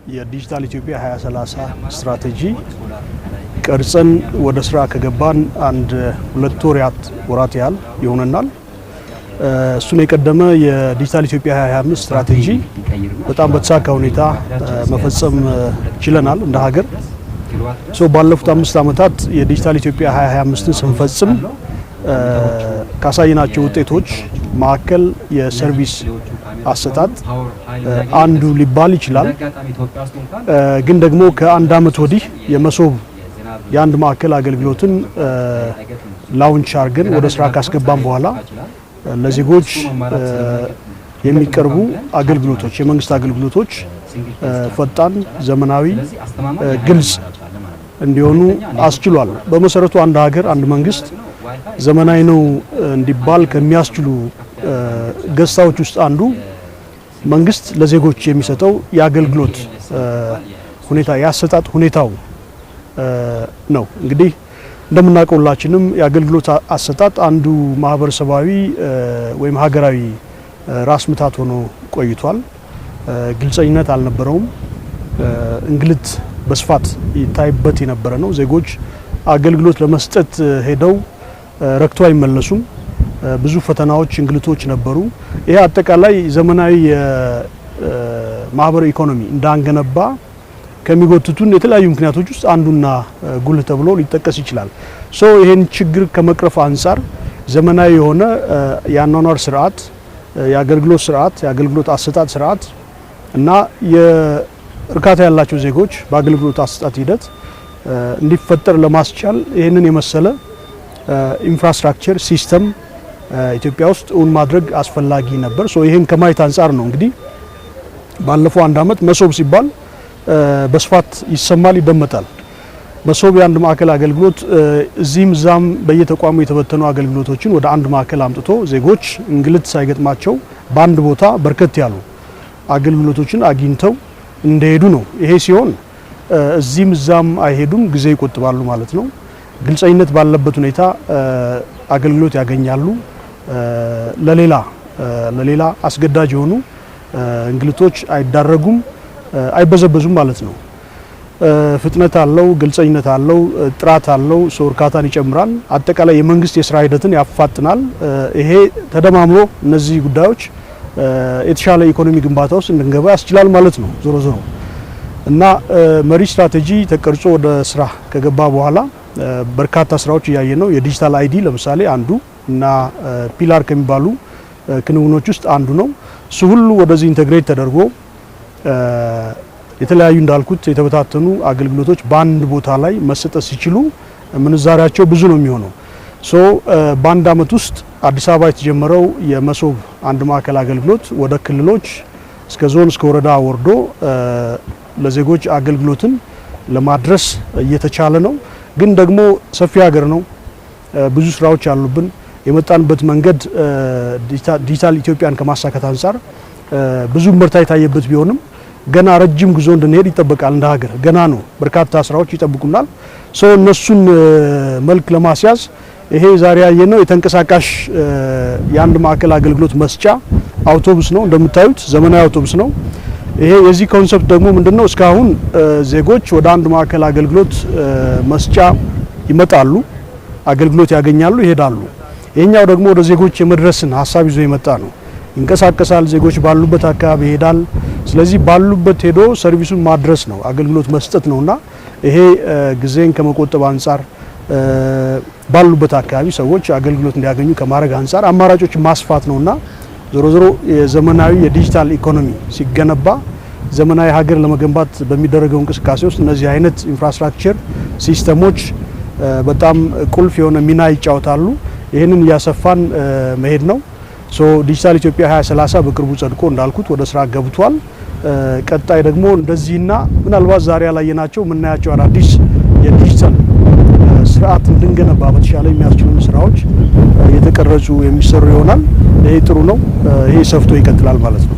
የዲጂታል ኢትዮጵያ 2030 ስትራቴጂ ቀርጸን ወደ ስራ ከገባን አንድ 2 ወራት ያህል ይሆነናል። እሱን የቀደመ የዲጂታል ኢትዮጵያ 2025 ስትራቴጂ በጣም በተሳካ ሁኔታ መፈጸም ችለናል እንደ ሀገር። ባለፉት 5 ዓመታት የዲጂታል ኢትዮጵያ 2025ን ስንፈጽም ካሳየናቸው ውጤቶች ማዕከል የሰርቪስ አሰጣጥ አንዱ ሊባል ይችላል። ግን ደግሞ ከአንድ አመት ወዲህ የመሶብ የአንድ ማዕከል አገልግሎትን ላውንች አድርገን ወደ ስራ ካስገባን በኋላ ለዜጎች የሚቀርቡ አገልግሎቶች የመንግስት አገልግሎቶች ፈጣን፣ ዘመናዊ፣ ግልጽ እንዲሆኑ አስችሏል። በመሰረቱ አንድ ሀገር አንድ መንግስት ዘመናዊ ነው እንዲባል ከሚያስችሉ ገጽታዎች ውስጥ አንዱ መንግስት ለዜጎች የሚሰጠው የአገልግሎት ሁኔታ ያሰጣጥ ሁኔታው ነው። እንግዲህ እንደምናውቀውላችንም የአገልግሎት አሰጣጥ አንዱ ማህበረሰባዊ ወይም ሀገራዊ ራስ ምታት ሆኖ ቆይቷል። ግልጽነት አልነበረውም። እንግልት በስፋት ይታይበት የነበረ ነው። ዜጎች አገልግሎት ለመስጠት ሄደው ረክቶ አይመለሱም። ብዙ ፈተናዎች፣ እንግልቶች ነበሩ። ይሄ አጠቃላይ ዘመናዊ ማህበራዊ ኢኮኖሚ እንዳንገነባ ከሚጎትቱን የተለያዩ ምክንያቶች ውስጥ አንዱና ጉልህ ተብሎ ሊጠቀስ ይችላል። ይሄን ችግር ከመቅረፍ አንፃር ዘመናዊ የሆነ የአኗኗር ስርዓት፣ የአገልግሎት ስርዓት፣ የአገልግሎት አሰጣጥ ስርዓት እና የእርካታ ያላቸው ዜጎች በአገልግሎት አሰጣጥ ሂደት እንዲፈጠር ለማስቻል ይሄንን የመሰለ ኢንፍራስትራክቸር ሲስተም ኢትዮጵያ ውስጥ እውን ማድረግ አስፈላጊ ነበር። ይሄን ከማየት አንፃር ነው እንግዲህ ባለፈው አንድ አመት መሶብ ሲባል በስፋት ይሰማል፣ ይደመጣል። መሶብ የአንድ ማዕከል አገልግሎት እዚህም ዛም በየተቋሙ የተበተኑ አገልግሎቶችን ወደ አንድ ማዕከል አምጥቶ ዜጎች እንግልት ሳይገጥማቸው በአንድ ቦታ በርከት ያሉ አገልግሎቶችን አግኝተው እንደሄዱ ነው። ይሄ ሲሆን እዚህም ዛም አይሄዱም፣ ጊዜ ይቆጥባሉ ማለት ነው። ግልጽነት ባለበት ሁኔታ አገልግሎት ያገኛሉ። ለሌላ አስገዳጅ የሆኑ እንግልቶች አይዳረጉም፣ አይበዘበዙም ማለት ነው። ፍጥነት አለው፣ ግልጽነት አለው፣ ጥራት አለው፣ እርካታን ይጨምራል። አጠቃላይ የመንግስት የስራ ሂደትን ያፋጥናል። ይሄ ተደማምሮ እነዚህ ጉዳዮች የተሻለ ኢኮኖሚ ግንባታ ውስጥ እንድንገባ ያስችላል ማለት ነው። ዞሮ እና መሪ ስትራቴጂ ተቀርጾ ወደ ስራ ከገባ በኋላ በርካታ ስራዎች እያየን ነው። የዲጂታል አይዲ ለምሳሌ አንዱ እና ፒላር ከሚባሉ ክንውኖች ውስጥ አንዱ ነው። እሱ ሁሉ ወደዚህ ኢንተግሬት ተደርጎ የተለያዩ እንዳልኩት የተበታተኑ አገልግሎቶች በአንድ ቦታ ላይ መሰጠት ሲችሉ ምንዛሪያቸው ብዙ ነው የሚሆነው። በአንድ አመት ውስጥ አዲስ አበባ የተጀመረው የመሶብ አንድ ማዕከል አገልግሎት ወደ ክልሎች እስከ ዞን እስከ ወረዳ ወርዶ ለዜጎች አገልግሎትን ለማድረስ እየተቻለ ነው። ግን ደግሞ ሰፊ ሀገር ነው፣ ብዙ ስራዎች ያሉብን። የመጣንበት መንገድ ዲጂታል ኢትዮጵያን ከማሳካት አንፃር ብዙ ምርታ የታየበት ቢሆንም ገና ረጅም ጉዞ እንድንሄድ ይጠበቃል። እንደ ሀገር ገና ነው፣ በርካታ ስራዎች ይጠብቁናል። እነሱን መልክ ለማስያዝ ይሄ ዛሬ ያየነው የተንቀሳቃሽ የአንድ ማዕከል አገልግሎት መስጫ አውቶቡስ ነው። እንደምታዩት ዘመናዊ አውቶቡስ ነው። ይሄ የዚህ ኮንሰፕት ደግሞ ምንድነው? እስካሁን ዜጎች ወደ አንድ ማዕከል አገልግሎት መስጫ ይመጣሉ፣ አገልግሎት ያገኛሉ፣ ይሄዳሉ። ይሄኛው ደግሞ ወደ ዜጎች የመድረስን ሀሳብ ይዞ የመጣ ነው። ይንቀሳቀሳል፣ ዜጎች ባሉበት አካባቢ ይሄዳል። ስለዚህ ባሉበት ሄዶ ሰርቪሱን ማድረስ ነው፣ አገልግሎት መስጠት ነውና ይሄ ጊዜን ከመቆጠብ አንፃር ባሉበት አካባቢ ሰዎች አገልግሎት እንዲያገኙ ከማድረግ አንፃር አማራጮች ማስፋት ነውና ዞሮ የዘመናዊ የዲጂታል ኢኮኖሚ ሲገነባ ዘመናዊ ሀገር ለመገንባት በሚደረገው እንቅስቃሴ ውስጥ እነዚህ አይነት ኢንፍራስትራክቸር ሲስተሞች በጣም ቁልፍ የሆነ ሚና ይጫወታሉ። ይህንን እያሰፋን መሄድ ነው። ዲጂታል ኢትዮጵያ 2030 በቅርቡ ጸድቆ እንዳልኩት ወደ ስራ ገብቷል። ቀጣይ ደግሞ እንደዚህና ምናልባት ዛሬ ያላየናቸው የምናያቸው አዳዲስ የዲጂታል ስርዓት እንድንገነባ በተሻለ የሚያስችሉ ስራዎች የተቀረጹ የሚሰሩ ይሆናል። ይሄ ጥሩ ነው። ይሄ ሰፍቶ ይቀጥላል ማለት ነው።